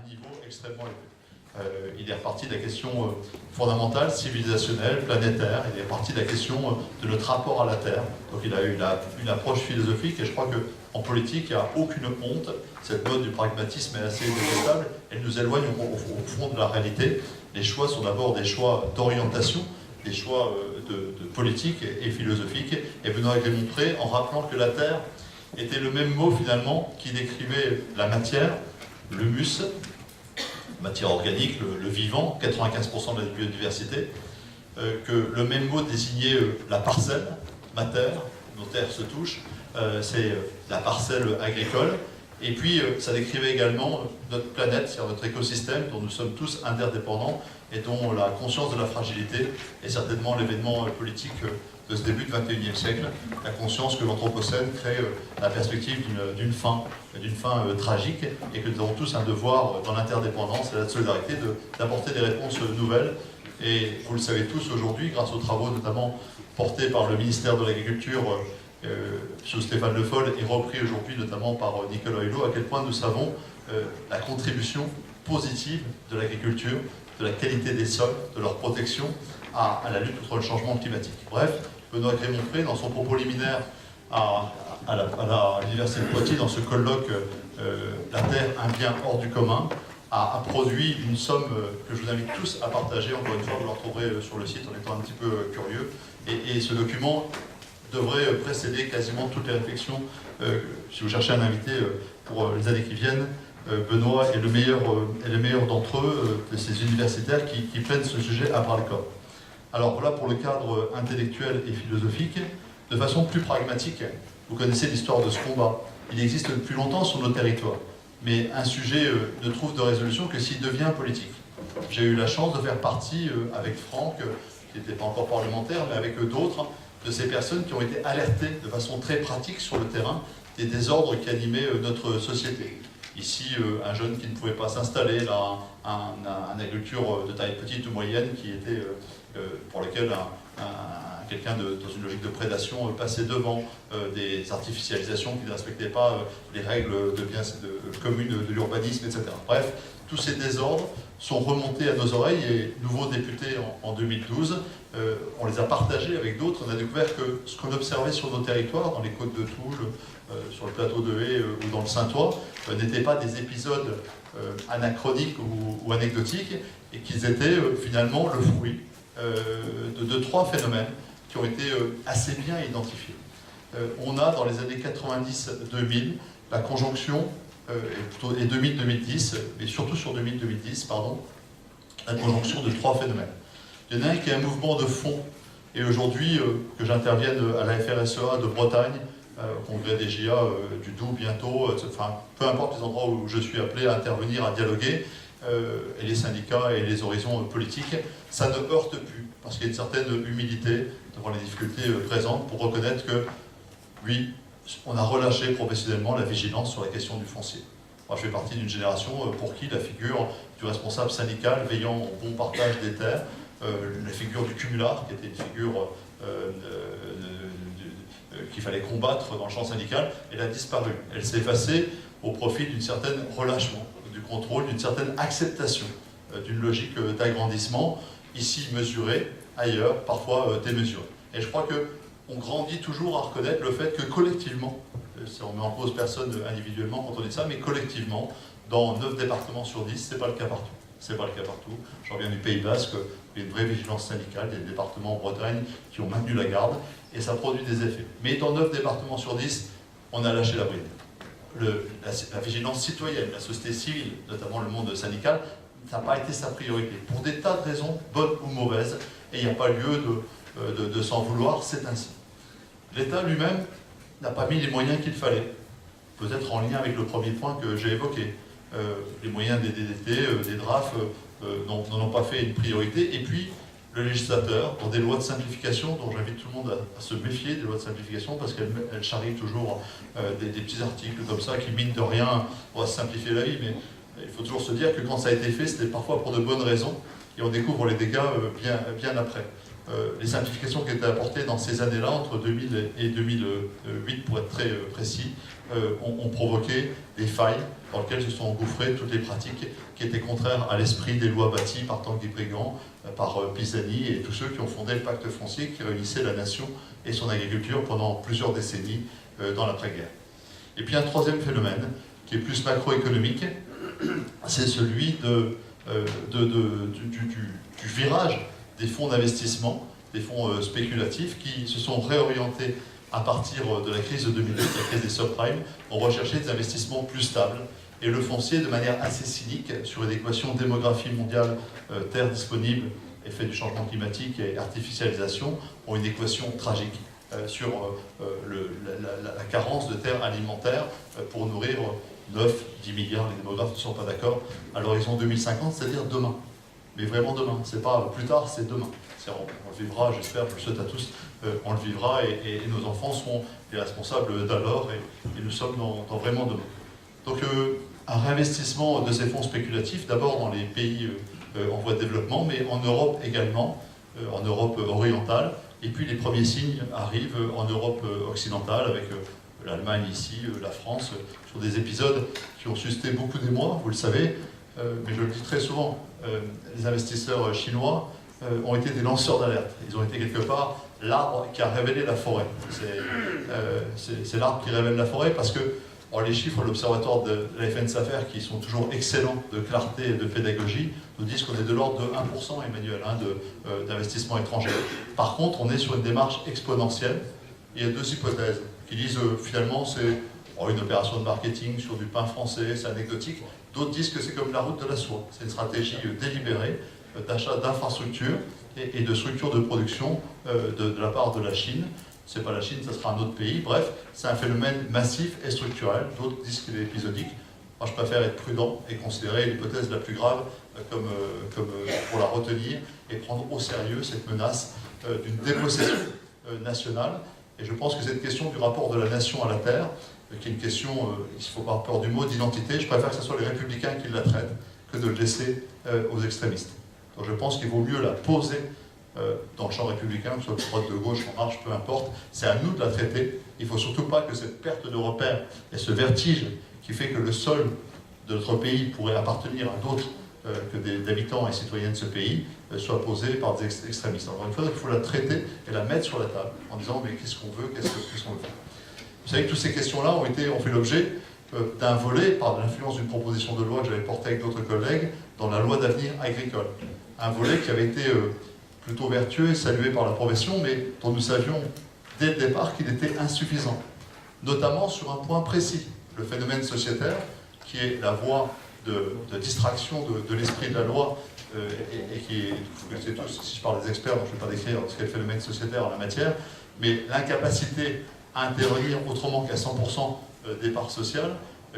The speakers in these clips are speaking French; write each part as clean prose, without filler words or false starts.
un niveau extrêmeur élevé. Il est reparti de la question fondamentale, civilisationnelle, planétaire, il est reparti de la question de notre rapport à la Terre. Donc il a eu une approche philosophique et je crois qu'en politique, il n'y a aucune honte. Cette mode du pragmatisme est assez détestable, elle nous éloigne au fond de la réalité. Les choix sont d'abord des choix d'orientation, des choix de politique et philosophique. Et Benoît Grémontré, en rappelant que la Terre était le même mot finalement qui décrivait la matière, l'humus, matière organique, le vivant, 95% de la biodiversité, que le même mot désignait la parcelle, ma terre, nos terres se touchent, c'est la parcelle agricole, et puis ça décrivait également notre planète, c'est-à-dire notre écosystème dont nous sommes tous interdépendants et dont la conscience de la fragilité est certainement l'événement politique de ce début du XXIe siècle, la conscience que l'Anthropocène crée la perspective d'une fin tragique et que nous avons tous un devoir dans l'interdépendance et la solidarité d'apporter des réponses nouvelles. Et vous le savez tous aujourd'hui, grâce aux travaux notamment portés par le ministère de l'Agriculture sous Stéphane Le Foll et repris aujourd'hui notamment par Nicolas Hulot, à quel point nous savons la contribution positive de l'agriculture, de la qualité des sols, de leur protection à la lutte contre le changement climatique. Bref, Benoît Grémontré, dans son propos liminaire à l'Université de Poitiers, dans ce colloque La Terre, un bien hors du commun, a produit une somme que je vous invite tous à partager. Encore une fois, vous la retrouverez sur le site en étant un petit peu curieux. Et ce document devrait précéder quasiment toutes les réflexions. Si vous cherchez un invité pour les années qui viennent, Benoît est le meilleur d'entre eux, de ces universitaires qui prennent ce sujet à bras-le-corps. Alors voilà pour le cadre intellectuel et philosophique. De façon plus pragmatique, vous connaissez l'histoire de ce combat. Il existe depuis longtemps sur nos territoires. Mais un sujet ne trouve de résolution que s'il devient politique. J'ai eu la chance de faire partie, avec Franck, qui n'était pas encore parlementaire, mais avec d'autres, de ces personnes qui ont été alertées de façon très pratique sur le terrain des désordres qui animaient notre société. Ici, un jeune qui ne pouvait pas s'installer, là, une agriculture de taille petite ou moyenne qui était, pour lequel quelqu'un dans une logique de prédation passait devant des artificialisations qui ne respectaient pas les règles communes de l'urbanisme, etc. Bref, tous ces désordres sont remontés à nos oreilles et, nouveau député en 2012, on les a partagés avec d'autres. On a découvert que ce qu'on observait sur nos territoires, dans les côtes de Toul, sur le plateau de Haye ou dans le Saintois, n'étaient pas des épisodes anachroniques ou anecdotiques, et qu'ils étaient finalement le fruit de trois phénomènes qui ont été assez bien identifiés. On a dans les années 90-2000 la conjonction, et 2000-2010, mais surtout sur 2000-2010, pardon, la conjonction de trois phénomènes. Il y en a un qui est un mouvement de fond, et aujourd'hui, que j'intervienne à la FRSEA de Bretagne, au congrès des JA du Doubs bientôt, enfin, peu importe les endroits où je suis appelé à intervenir, à dialoguer, et les syndicats et les horizons politiques, ça ne heurte plus, parce qu'il y a une certaine humilité devant les difficultés présentes pour reconnaître que, oui, on a relâché professionnellement la vigilance sur la question du foncier. Moi, je fais partie d'une génération pour qui la figure du responsable syndical veillant au bon partage des terres, la figure du cumulard, qui était une figure qu'il fallait combattre dans le champ syndical, elle a disparu. Elle s'est effacée au profit d'une certaine relâchement, du contrôle, d'une certaine acceptation, d'une logique d'agrandissement, ici mesurée, ailleurs, parfois démesurée. Et je crois qu'on grandit toujours à reconnaître le fait que collectivement, on met en cause personne individuellement quand on dit ça, mais collectivement, dans 9 départements sur 10, ce n'est pas le cas partout. C'est pas le cas partout. Je reviens du Pays Basque, il y a une vraie vigilance syndicale, il y a des départements en Bretagne qui ont maintenu la garde, et ça produit des effets. Mais dans 9 départements sur 10, on a lâché la bride. La vigilance citoyenne, la société civile, notamment le monde syndical, ça n'a pas été sa priorité. Pour des tas de raisons, bonnes ou mauvaises, et il n'y a pas lieu de s'en vouloir, c'est ainsi. L'État lui-même n'a pas mis les moyens qu'il fallait. Peut-être en lien avec le premier point que j'ai évoqué. Les moyens des DDT, des DRAF n'en ont pas fait une priorité. Et puis, le législateur, dans des lois de simplification, dont j'invite tout le monde à se méfier des lois de simplification, parce qu'elles charrient toujours des petits articles comme ça qui, mine de rien, vont simplifier la vie. Mais il faut toujours se dire que quand ça a été fait, c'était parfois pour de bonnes raisons, et on découvre les dégâts bien après. les simplifications qui étaient apportées dans ces années-là, entre 2000 et 2008 pour être très précis, ont provoqué des failles dans lesquelles se sont engouffrées toutes les pratiques qui étaient contraires à l'esprit des lois bâties par Tanguy Brigand, par Pisani et tous ceux qui ont fondé le pacte foncier qui réunissait la nation et son agriculture pendant plusieurs décennies dans l'après-guerre. Et puis un troisième phénomène qui est plus macroéconomique, c'est celui du virage des fonds d'investissement, des fonds spéculatifs qui se sont réorientés à partir de la crise de 2008, la crise des subprimes, ont recherché des investissements plus stables. Et le foncier, de manière assez cynique, sur une équation démographie mondiale, terre disponible, effet du changement climatique et artificialisation, ont une équation tragique sur la carence de terres alimentaires pour nourrir 9-10 milliards, les démographes ne sont pas d'accord, à l'horizon 2050, c'est-à-dire demain. Mais vraiment demain, c'est pas plus tard, c'est demain. On le vivra, j'espère, je le souhaite à tous, on le vivra et nos enfants seront les responsables d'alors et nous sommes dans vraiment demain. Donc un réinvestissement de ces fonds spéculatifs, d'abord dans les pays en voie de développement, mais en Europe également, en Europe orientale, et puis les premiers signes arrivent en Europe occidentale avec l'Allemagne ici, la France, sur des épisodes qui ont suscité beaucoup d'émoi, vous le savez, mais je le dis très souvent, les investisseurs chinois ont été des lanceurs d'alerte. Ils ont été quelque part l'arbre qui a révélé la forêt. C'est l'arbre qui révèle la forêt parce que les chiffres de l'Observatoire de la FN Safer, qui sont toujours excellents de clarté et de pédagogie, nous disent qu'on est de l'ordre de 1%, Emmanuel, d'investissement étranger. Par contre, on est sur une démarche exponentielle. Il y a deux hypothèses qui disent finalement c'est une opération de marketing sur du pain français, c'est anecdotique. D'autres disent que c'est comme la route de la soie. C'est une stratégie délibérée d'achat d'infrastructures et de structures de production de la part de la Chine. C'est pas la Chine, ça sera un autre pays. Bref, c'est un phénomène massif et structurel. D'autres disent qu'il est épisodique. Moi, je préfère être prudent et considérer l'hypothèse la plus grave comme pour la retenir et prendre au sérieux cette menace d'une dépossession nationale. Et je pense que cette question du rapport de la nation à la terre, qui est une question, il ne faut pas avoir peur du mot, d'identité, je préfère que ce soit les républicains qui la traitent que de le laisser aux extrémistes. Donc je pense qu'il vaut mieux la poser dans le champ républicain, que ce soit de droite, de gauche, en marche, peu importe. C'est à nous de la traiter. Il ne faut surtout pas que cette perte de repères et ce vertige qui fait que le sol de notre pays pourrait appartenir à d'autres que des habitants et citoyens de ce pays soit posé par des extrémistes. Encore une fois, il faut la traiter et la mettre sur la table en disant mais qu'est-ce qu'on veut, qu'est-ce qu'on veut faire. Vous savez que toutes ces questions-là ont fait l'objet d'un volet par l'influence d'une proposition de loi que j'avais portée avec d'autres collègues dans la loi d'avenir agricole. Un volet qui avait été plutôt vertueux et salué par la profession, mais dont nous savions dès le départ qu'il était insuffisant, notamment sur un point précis, le phénomène sociétaire, qui est la voie de distraction de l'esprit de la loi, et qui est, vous connaissez tous, si je parle des experts, donc je ne vais pas décrire ce qu'est le phénomène sociétaire en la matière, mais l'incapacité à intervenir autrement qu'à 100% des parts sociales,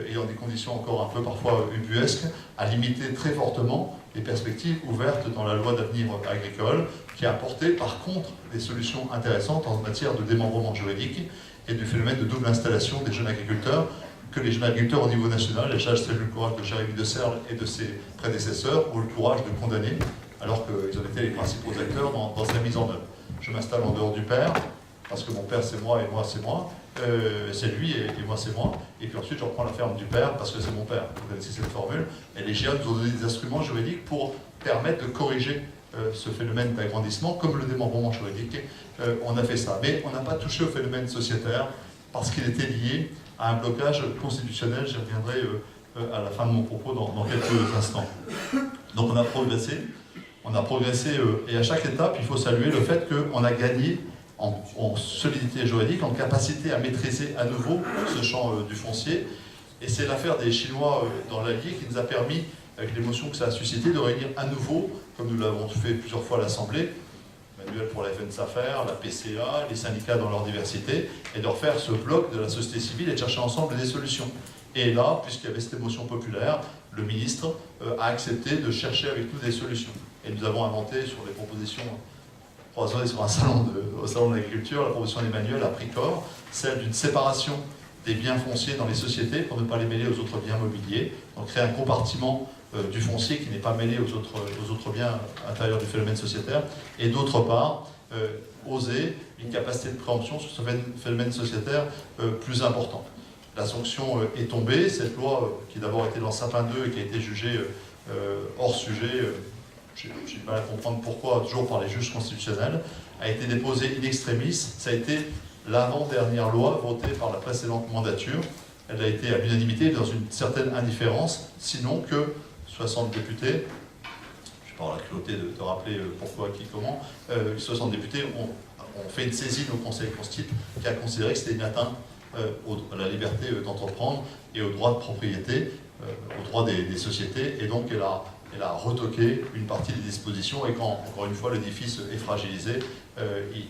et dans des conditions encore un peu parfois ubuesques, à limiter très fortement les perspectives ouvertes dans la loi d'avenir agricole, qui a apporté par contre des solutions intéressantes en matière de démembrement juridique et du phénomène de double installation des jeunes agriculteurs, que les jeunes agriculteurs au niveau national, et là je salue le courage de Jérémy de Serle et de ses prédécesseurs, ont le courage de condamner, alors qu'ils ont été les principaux acteurs dans sa mise en œuvre. Je m'installe en dehors du père, parce que mon père c'est moi et moi c'est moi, c'est lui et moi c'est moi, et puis ensuite je reprends la ferme du père parce que c'est mon père. Vous connaissez cette formule, et les GIA nous ont donné des instruments juridiques pour permettre de corriger ce phénomène d'agrandissement, comme le démembrement juridique, on a fait ça. Mais on n'a pas touché au phénomène sociétaire parce qu'il était lié à un blocage constitutionnel, j'y reviendrai à la fin de mon propos dans quelques instants. Donc on a progressé, et à chaque étape il faut saluer le fait qu'on a gagné en solidité juridique, en capacité à maîtriser à nouveau ce champ du foncier. Et c'est l'affaire des Chinois dans l'Allier qui nous a permis, avec l'émotion que ça a suscité, de réunir à nouveau, comme nous l'avons fait plusieurs fois à l'Assemblée, Manuel pour la FN Safer, la PCA, les syndicats dans leur diversité, et de refaire ce bloc de la société civile et de chercher ensemble des solutions. Et là, puisqu'il y avait cette émotion populaire, le ministre a accepté de chercher avec nous des solutions. Et nous avons inventé sur les propositions croisées sur un salon au salon de l'agriculture, la proposition d'Emmanuel a pris corps, celle d'une séparation des biens fonciers dans les sociétés pour ne pas les mêler aux autres biens mobiliers, donc créer un compartiment du foncier qui n'est pas mêlé aux autres biens intérieurs du phénomène sociétaire, et d'autre part, oser, une capacité de préemption sur ce phénomène sociétaire plus important. La sanction est tombée, cette loi qui d'abord était dans Sapin 2 et qui a été jugée hors sujet, j'ai du mal à comprendre pourquoi, toujours par les juges constitutionnels, a été déposée in extremis. Ça a été l'avant-dernière loi votée par la précédente mandature. Elle a été à l'unanimité dans une certaine indifférence, sinon que 60 députés, je ne vais pas avoir la cruauté de rappeler pourquoi, qui, comment, 60 députés ont fait une saisine au Conseil constitutionnel qui a considéré que c'était une atteinte à la liberté d'entreprendre et au droit de propriété, au droit des sociétés, et donc elle a retoqué une partie des dispositions, et quand, encore une fois, l'édifice est fragilisé,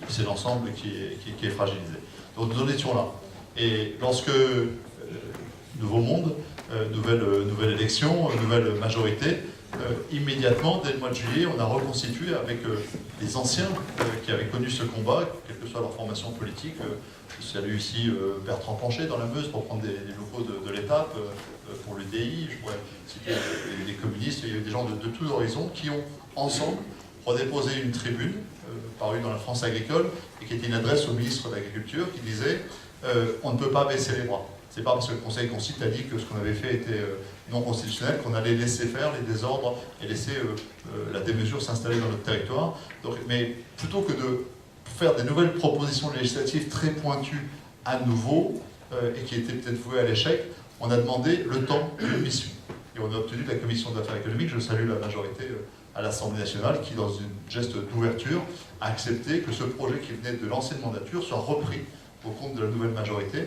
c'est l'ensemble qui est fragilisé. Donc nous en étions là. Et lorsque nouveau monde, nouvelle élection, nouvelle majorité, immédiatement, dès le mois de juillet, on a reconstitué avec les anciens qui avaient connu ce combat, quelle que soit leur formation politique. Je salue ici Bertrand Pancher dans la Meuse pour prendre les locaux de l'Étape, pour l'UDI, je pourrais citer les communistes, il y a eu des gens de tous horizons qui ont ensemble redéposé une tribune parue dans la France agricole et qui était une adresse au ministre de l'Agriculture qui disait on ne peut pas baisser les bras. C'est pas parce que le Conseil constitutionnel a dit que ce qu'on avait fait était non constitutionnel qu'on allait laisser faire les désordres et laisser la démesure s'installer dans notre territoire. Donc, mais plutôt que de faire des nouvelles propositions législatives très pointues à nouveau et qui étaient peut-être vouées à l'échec, on a demandé le temps d'une mission. Et on a obtenu de la Commission des affaires économiques, je salue la majorité à l'Assemblée nationale, qui, dans un geste d'ouverture, a accepté que ce projet qui venait de l'ancienne mandature soit repris au compte de la nouvelle majorité.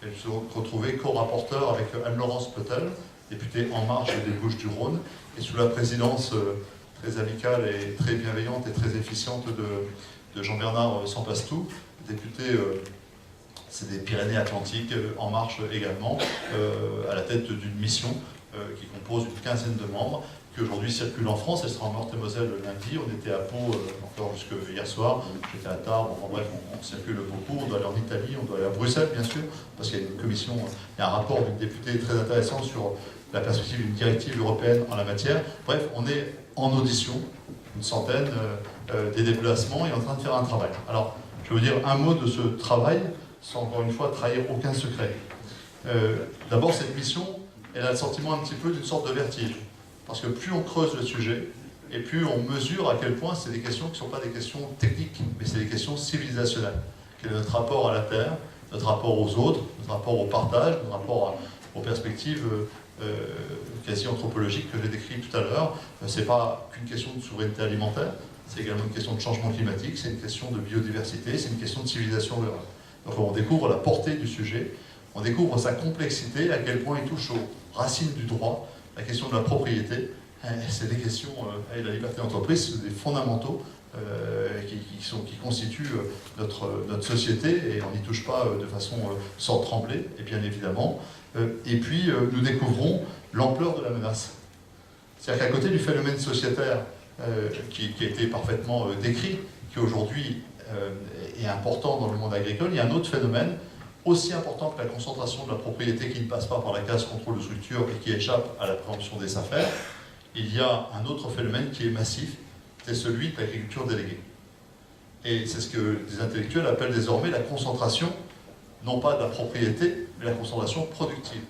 Elle se retrouvait co-rapporteur avec Anne-Laurence Petel, députée En Marche des Bouches-du-Rhône, et sous la présidence très amicale et très bienveillante et très efficiente de Jean-Bernard Sempastou, député c'est des Pyrénées-Atlantiques, En Marche également, à la tête d'une mission qui compose une quinzaine de membres, qui aujourd'hui circule en France. Elle sera en Meurthe-et-Moselle lundi. On était à Pau encore jusque hier soir. J'étais à Tarbes. En bref, on circule beaucoup. On doit aller en Italie, on doit aller à Bruxelles, bien sûr, parce qu'il y a une commission, il y a un rapport d'une députée très intéressant sur la perspective d'une directive européenne en la matière. Bref, on est en audition, une centaine, des déplacements, et en train de faire un travail. Alors, je vais vous dire un mot de ce travail, sans encore une fois trahir aucun secret. D'abord, cette mission, elle a le sentiment un petit peu d'une sorte de vertige. Parce que plus on creuse le sujet, et plus on mesure à quel point c'est des questions qui ne sont pas des questions techniques, mais c'est des questions civilisationnelles. Quel est notre rapport à la Terre, notre rapport aux autres, notre rapport au partage, notre rapport aux perspectives quasi anthropologiques que j'ai décrites tout à l'heure. Ce n'est pas qu'une question de souveraineté alimentaire, c'est également une question de changement climatique, c'est une question de biodiversité, c'est une question de civilisation rurale. Donc on découvre la portée du sujet, on découvre sa complexité, à quel point il touche aux racines du droit, la question de la propriété, c'est des questions, et la liberté d'entreprise, c'est des fondamentaux qui constituent notre société, et on n'y touche pas de façon sans trembler, et bien évidemment. Et puis, nous découvrons l'ampleur de la menace. C'est-à-dire qu'à côté du phénomène sociétaire qui a été parfaitement décrit, qui aujourd'hui est important dans le monde agricole, il y a un autre phénomène aussi important que la concentration de la propriété qui ne passe pas par la case contrôle de structure et qui échappe à la préemption des affaires. Il y a un autre phénomène qui est massif, c'est celui de l'agriculture déléguée. Et c'est ce que des intellectuels appellent désormais la concentration, non pas de la propriété, mais la concentration productive.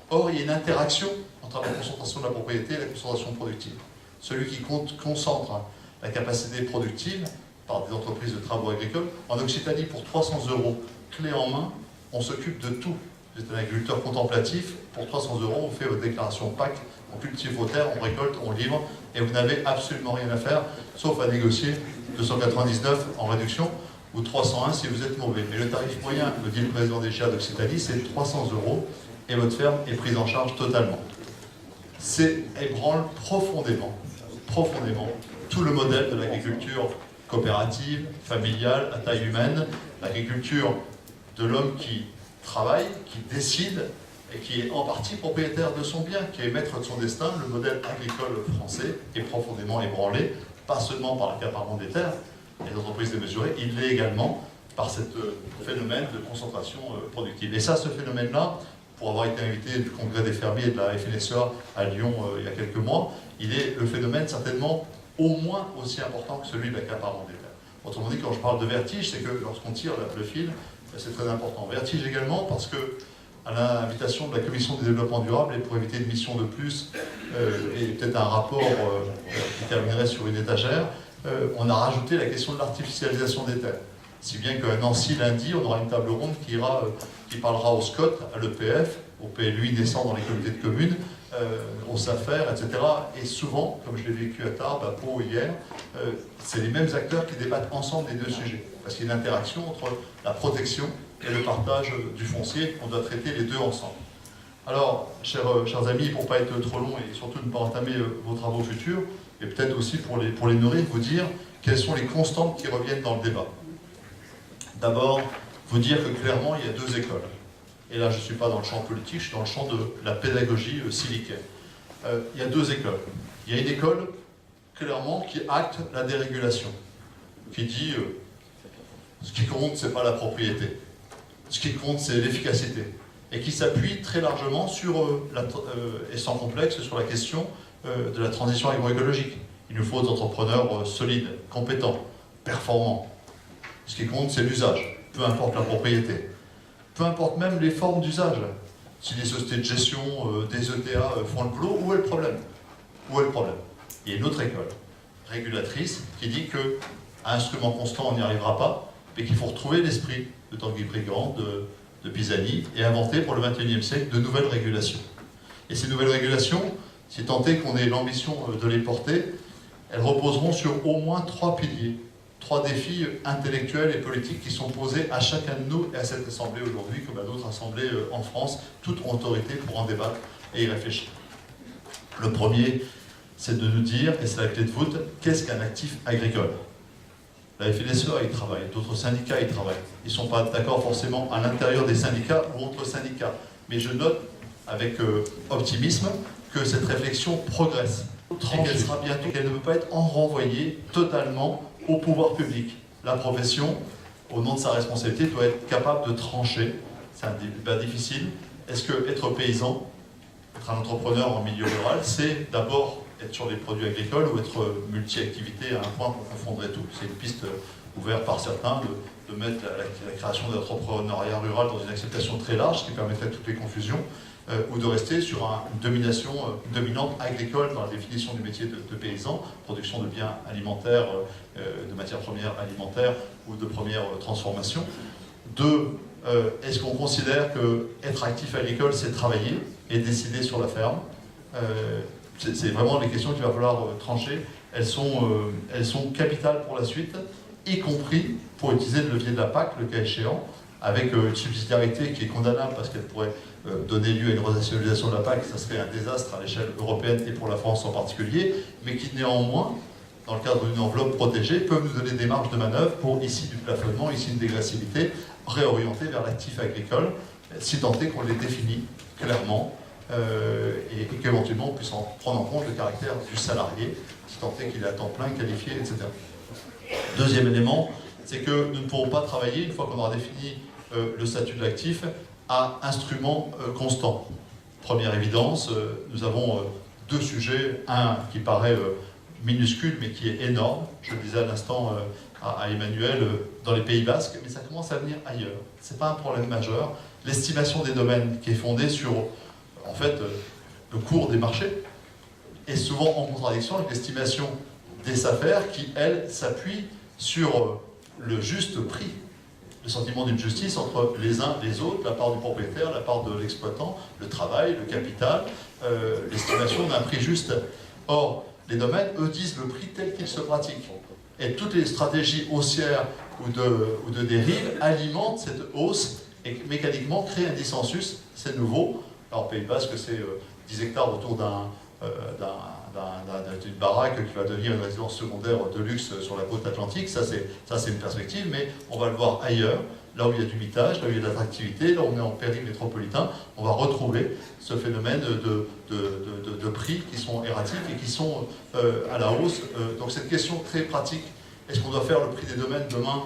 Or, il y a une interaction entre la concentration de la propriété et la concentration productive. Celui qui concentre la capacité productive par des entreprises de travaux agricoles, en Occitanie, pour 300 €, clé en main, on s'occupe de tout. Vous êtes un agriculteur contemplatif, pour 300 €, on fait votre déclaration PAC, on cultive vos terres, on récolte, on livre, et vous n'avez absolument rien à faire, sauf à négocier 299 en réduction, ou 301 si vous êtes mauvais. Mais le tarif moyen, me dit le président des GIA d'Occitanie, c'est 300 €, et votre ferme est prise en charge totalement. C'est ébranle profondément tout le modèle de l'agriculture coopérative, familiale, à taille humaine, l'agriculture de l'homme qui travaille, qui décide et qui est en partie propriétaire de son bien, qui est maître de son destin. Le modèle agricole français est profondément ébranlé, pas seulement par l'accaparement des terres et des entreprises démesurées, il l'est également par ce phénomène de concentration productive. Et ça, ce phénomène-là, pour avoir été invité du congrès des fermiers de la FNSEA à Lyon il y a quelques mois, il est le phénomène certainement au moins aussi important que celui de l'accaparement des terres. Autrement dit, quand je parle de vertige, c'est que lorsqu'on tire le fil, c'est très important. Vertige également parce que, à l'invitation de la Commission du développement durable, et pour éviter une mission de plus, et peut-être un rapport qui terminerait sur une étagère, on a rajouté la question de l'artificialisation des terres. Si bien qu'à Nancy, lundi, on aura une table ronde qui parlera au SCOT, à l'EPF, au PLUI naissant dans les comités de communes, aux SAFER, etc. Et souvent, comme je l'ai vécu à Tarbes, à Pau hier, c'est les mêmes acteurs qui débattent ensemble des deux sujets. Parce qu'il y a une interaction entre la protection et le partage du foncier, on doit traiter les deux ensemble. Alors, chers amis, pour ne pas être trop long et surtout ne pas entamer vos travaux futurs, et peut-être aussi pour les nourrir, vous dire quelles sont les constantes qui reviennent dans le débat. D'abord, vous dire que clairement, il y a deux écoles. Et là, je ne suis pas dans le champ politique, je suis dans le champ de la pédagogie civique. Il y a deux écoles. Il y a une école, clairement, qui acte la dérégulation, qui dit ce qui compte, ce n'est pas la propriété. Ce qui compte, c'est l'efficacité. Et qui s'appuie très largement sur, et sans complexe, sur la question de la transition agroécologique. Il nous faut des entrepreneurs solides, compétents, performants. Ce qui compte, c'est l'usage, peu importe la propriété. Peu importe même les formes d'usage. Si les sociétés de gestion, des ETA font le boulot, où est le problème? Où est le problème? Il y a une autre école, régulatrice, qui dit qu'à instrument constant, on n'y arrivera pas, mais qu'il faut retrouver l'esprit de Tanguy Brigand, de Pisani, et inventer pour le XXIe siècle de nouvelles régulations. Et ces nouvelles régulations, si tant est qu'on ait l'ambition de les porter, elles reposeront sur au moins trois piliers. Trois défis intellectuels et politiques qui sont posés à chacun de nous et à cette Assemblée aujourd'hui, comme à d'autres assemblées en France, toute autorité pour en débattre et y réfléchir. Le premier, c'est de nous dire, et c'est la clé de voûte, qu'est-ce qu'un actif agricole? La FNSEA y travaille, d'autres syndicats y travaillent. Ils ne sont pas d'accord forcément à l'intérieur des syndicats ou entre syndicats. Mais je note avec optimisme que cette réflexion progresse. Et qu'elle sera bientôt, qu'elle ne peut pas être renvoyée totalement au pouvoir public. La profession, au nom de sa responsabilité, doit être capable de trancher. C'est un débat difficile. Est-ce que être paysan, être un entrepreneur en milieu rural, c'est d'abord être sur les produits agricoles ou être multi-activité à un point qu'on confondrait tout? C'est une piste ouverte par certains de mettre la création d'entrepreneuriat rural dans une acceptation très large, ce qui permettrait toutes les confusions, ou de rester sur une dominante agricole dans la définition du métier de paysan, production de biens alimentaires, de matières premières alimentaires ou de première transformation. Deux, est-ce qu'on considère qu'être actif agricole, c'est travailler et décider sur la ferme? C'est vraiment les questions qu'il va falloir trancher. Elles sont capitales pour la suite, y compris pour utiliser le levier de la PAC, le cas échéant, avec une subsidiarité qui est condamnable parce qu'elle pourrait donner lieu à une renationalisation de la PAC, ça serait un désastre à l'échelle européenne et pour la France en particulier, mais qui néanmoins, dans le cadre d'une enveloppe protégée, peuvent nous donner des marges de manœuvre pour, ici du plafonnement, ici une dégressivité, réorienter vers l'actif agricole, si tant est qu'on les définit clairement et qu'éventuellement on puisse en prendre en compte le caractère du salarié, si tant est qu'il est à temps plein, qualifié, etc. Deuxième élément, c'est que nous ne pourrons pas travailler, une fois qu'on aura défini le statut de l'actif, à instrument constant. Première évidence, nous avons deux sujets, un qui paraît minuscule mais qui est énorme, je le disais à l'instant à Emmanuel, dans les Pays Basques, mais ça commence à venir ailleurs. Ce n'est pas un problème majeur. L'estimation des domaines qui est fondée sur, en fait, le cours des marchés est souvent en contradiction avec l'estimation des SAFER qui, elles, s'appuient sur le juste prix, le sentiment d'une justice entre les uns et les autres, la part du propriétaire, la part de l'exploitant, le travail, le capital, l'estimation d'un prix juste. Or, les domaines, eux, disent le prix tel qu'il se pratique. Et toutes les stratégies haussières ou de dérive alimentent cette hausse et mécaniquement créent un dissensus, c'est nouveau. Alors, Pays Basque, c'est 10 hectares autour d'une baraque qui va devenir une résidence secondaire de luxe sur la côte atlantique. Ça, c'est une perspective, mais on va le voir ailleurs, là où il y a du mitage, là où il y a de l'attractivité, là où on est en périmètre métropolitain. On va retrouver ce phénomène de prix qui sont erratiques et qui sont à la hausse. Donc cette question très pratique, est-ce qu'on doit faire le prix des domaines demain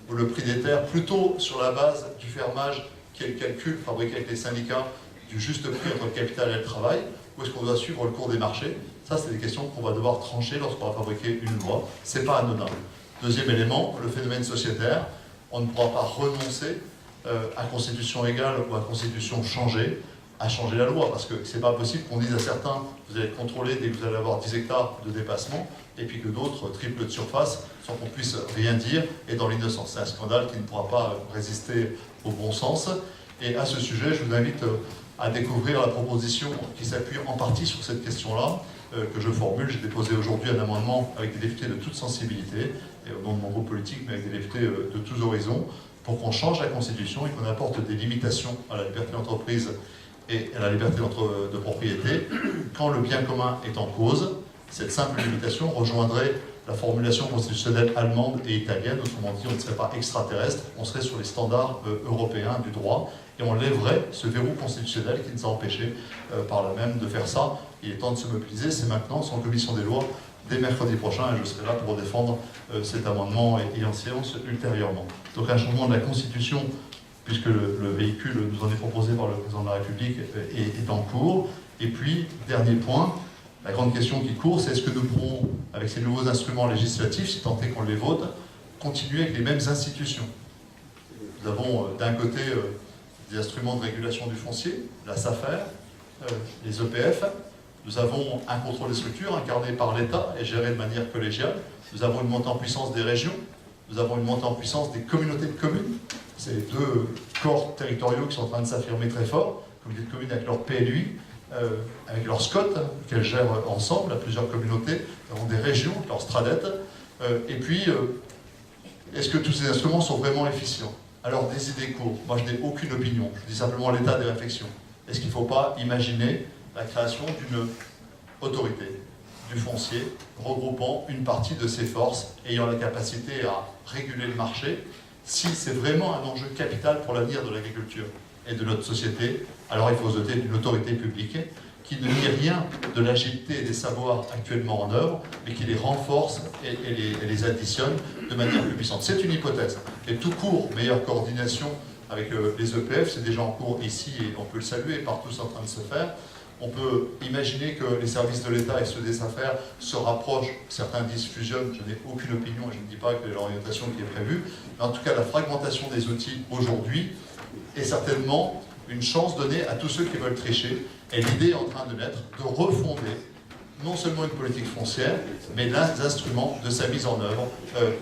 ou le prix des terres plutôt sur la base du fermage qui est le calcul fabriqué avec les syndicats du juste prix entre le capital et le travail, ou est-ce qu'on doit suivre le cours des marchés? Ça, c'est des questions qu'on va devoir trancher lorsqu'on va fabriquer une loi. C'est pas anodin. Deuxième élément, le phénomène sociétaire. On ne pourra pas renoncer à constitution égale ou à constitution changée, à changer la loi, parce que c'est pas possible qu'on dise à certains vous allez être contrôlés dès que vous allez avoir 10 hectares de dépassement, et puis que d'autres triplent de surface sans qu'on puisse rien dire et dans l'innocence. C'est un scandale qui ne pourra pas résister au bon sens. Et à ce sujet, je vous invite à découvrir la proposition qui s'appuie en partie sur cette question-là, que je formule. J'ai déposé aujourd'hui un amendement avec des députés de toute sensibilité, et au nom de mon groupe politique, mais avec des députés de tous horizons, pour qu'on change la Constitution et qu'on apporte des limitations à la liberté d'entreprise et à la liberté de propriété quand le bien commun est en cause. Cette simple limitation rejoindrait la formulation constitutionnelle allemande et italienne. Autrement dit, on ne serait pas extraterrestre, on serait sur les standards européens du droit, et on lèverait ce verrou constitutionnel qui nous a empêchés par là même de faire ça. Il est temps de se mobiliser, c'est maintenant, sans commission des lois, dès mercredi prochain, et je serai là pour défendre cet amendement et en séance ultérieurement. Donc un changement de la Constitution, puisque le véhicule nous en est proposé par le président de la République, est en cours. Et puis, dernier point, la grande question qui court, c'est est-ce que nous pourrons, avec ces nouveaux instruments législatifs, si tant est qu'on les vote, continuer avec les mêmes institutions. Nous avons d'un côté des instruments de régulation du foncier, la SAFER, les EPF. Nous avons un contrôle des structures incarné par l'État et géré de manière collégiale. Nous avons une montée en puissance des régions. Nous avons une montée en puissance des communautés de communes. C'est deux corps territoriaux qui sont en train de s'affirmer très fort. Communautés de communes avec leur PLUI, avec leur SCOT, qu'elles gèrent ensemble à plusieurs communautés. Nous avons des régions, leur STRADET. Et puis, est-ce que tous ces instruments sont vraiment efficients? Alors, des idées courtes. Moi, je n'ai aucune opinion. Je dis simplement l'état des réflexions. Est-ce qu'il ne faut pas imaginer la création d'une autorité du foncier regroupant une partie de ses forces, ayant la capacité à réguler le marché, si c'est vraiment un enjeu capital pour l'avenir de l'agriculture et de notre société, alors il faut se doter d'une autorité publique qui ne nie rien de l'agilité et des savoirs actuellement en œuvre, mais qui les renforce et les additionne de manière plus puissante. C'est une hypothèse. Et tout court, meilleure coordination avec les EPF, c'est déjà en cours ici et on peut le saluer, partout c'est en train de se faire. On peut imaginer que les services de l'État et ceux des affaires se rapprochent, certains disent fusionnent, je n'ai aucune opinion et je ne dis pas que c'est l'orientation qui est prévue, mais en tout cas la fragmentation des outils aujourd'hui est certainement une chance donnée à tous ceux qui veulent tricher, et l'idée est en train de naître de refonder non seulement une politique foncière, mais les instruments de sa mise en œuvre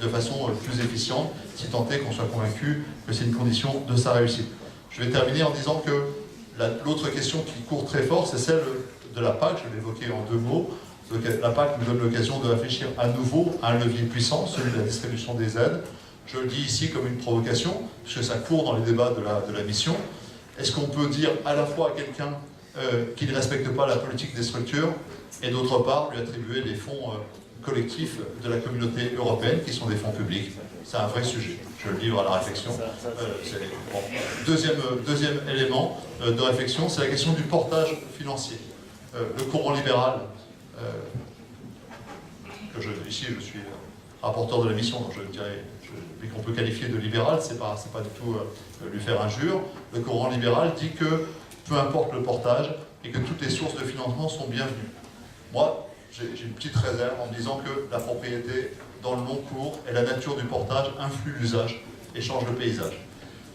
de façon plus efficiente, si tant est qu'on soit convaincu que c'est une condition de sa réussite. Je vais terminer en disant que l'autre question qui court très fort, c'est celle de la PAC, je l'ai évoquée en 2 mots. La PAC nous donne l'occasion de réfléchir à nouveau à un levier puissant, celui de la distribution des aides. Je le dis ici comme une provocation, puisque ça court dans les débats de la mission. Est-ce qu'on peut dire à la fois à quelqu'un qui ne respecte pas la politique des structures, et d'autre part lui attribuer les fonds collectifs de la communauté européenne, qui sont des fonds publics? C'est un vrai sujet. Je le livre à la réflexion. Bon. Deuxième élément de réflexion, c'est la question du portage financier. Le courant libéral, ici je suis rapporteur de la mission, donc je dirais qu'on peut qualifier de libéral, c'est pas du tout lui faire injure. Le courant libéral dit que peu importe le portage et que toutes les sources de financement sont bienvenues. Moi, j'ai une petite réserve en me disant que la propriété dans le long cours et la nature du portage influent l'usage et changent le paysage.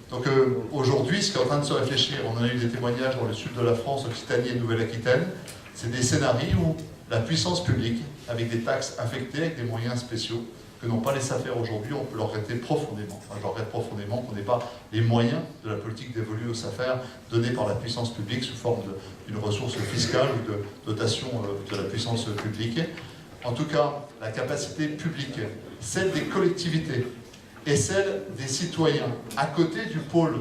Donc aujourd'hui, ce qui est en train de se réfléchir, on en a eu des témoignages dans le sud de la France, Occitanie et Nouvelle-Aquitaine, c'est des scénarios où la puissance publique, avec des taxes affectées, avec des moyens spéciaux, que n'ont pas les SAFER aujourd'hui, on peut le regretter profondément. Enfin, je regrette profondément qu'on n'ait pas les moyens de la politique dévolue aux SAFER donnée par la puissance publique sous forme d'une ressource fiscale ou de dotation de la puissance publique. En tout cas, la capacité publique, celle des collectivités et celle des citoyens, à côté du pôle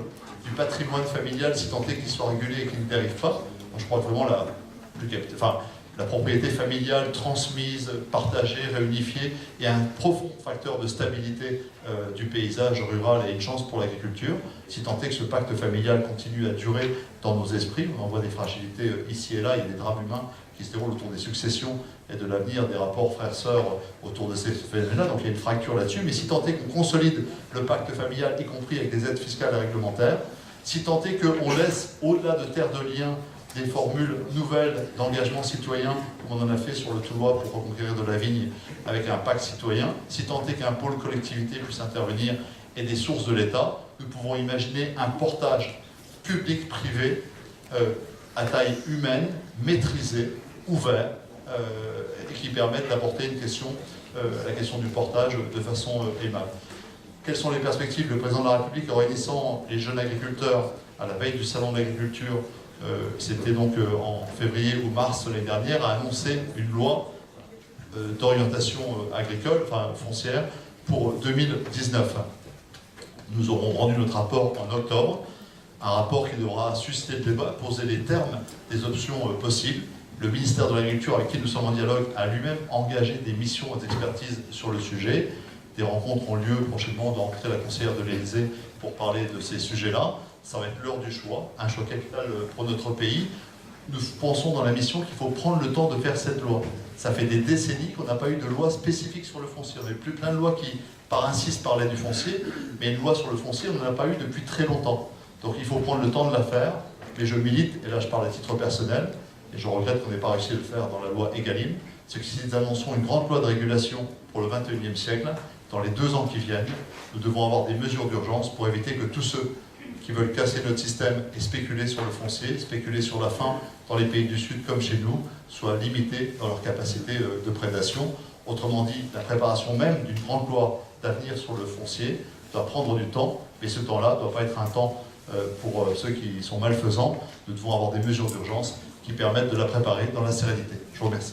du patrimoine familial, si tant est qu'il soit régulé et qu'il ne dérive pas, moi, je crois que vraiment la propriété familiale transmise, partagée, réunifiée est un profond facteur de stabilité du paysage rural et une chance pour l'agriculture. Si tant est que ce pacte familial continue à durer dans nos esprits, on en voit des fragilités ici et là, il y a des drames humains qui se déroulent autour des successions et de l'avenir des rapports frères-sœurs autour de ces phénomènes-là, donc il y a une fracture là-dessus, mais si tant est qu'on consolide le pacte familial, y compris avec des aides fiscales et réglementaires, si tant est qu'on laisse, au-delà de terre de liens, des formules nouvelles d'engagement citoyen, comme on en a fait sur le tout-loi pour reconquérir de la vigne avec un pacte citoyen, si tant est qu'un pôle collectivité puisse intervenir et des sources de l'État, nous pouvons imaginer un portage public-privé à taille humaine, maîtrisé, ouvert, et qui permette d'apporter la question du portage de façon aimable. Quelles sont les perspectives? Le président de la République, en réunissant les jeunes agriculteurs à la veille du salon de l'agriculture, c'était donc en février ou mars l'année dernière, a annoncé une loi d'orientation agricole, enfin foncière, pour 2019. Nous aurons rendu notre rapport en octobre, un rapport qui devra susciter le débat, poser les termes des options possibles. Le ministère de l'Agriculture, avec qui nous sommes en dialogue, a lui-même engagé des missions d'expertise sur le sujet. Des rencontres ont lieu prochainement. On doit rencontrer la conseillère de l'Élysée pour parler de ces sujets-là. Ça va être l'heure du choix, un choix capital pour notre pays. Nous pensons dans la mission qu'il faut prendre le temps de faire cette loi. Ça fait des décennies qu'on n'a pas eu de loi spécifique sur le foncier. On a eu plein de lois qui, par insiste, parlaient du foncier, mais une loi sur le foncier, on n'en a pas eu depuis très longtemps. Donc il faut prendre le temps de la faire, mais je milite, et là je parle à titre personnel, et je regrette qu'on n'ait pas réussi à le faire dans la loi Egalim, c'est que si nous annonçons une grande loi de régulation pour le XXIe siècle, dans les 2 ans qui viennent, nous devons avoir des mesures d'urgence pour éviter que tous ceux qui veulent casser notre système et spéculer sur le foncier, spéculer sur la faim dans les pays du Sud comme chez nous, soient limités dans leur capacité de prédation. Autrement dit, la préparation même d'une grande loi d'avenir sur le foncier doit prendre du temps, mais ce temps-là ne doit pas être un temps pour ceux qui sont malfaisants. Nous devons avoir des mesures d'urgence qui permettent de la préparer dans la sérénité. Je vous remercie.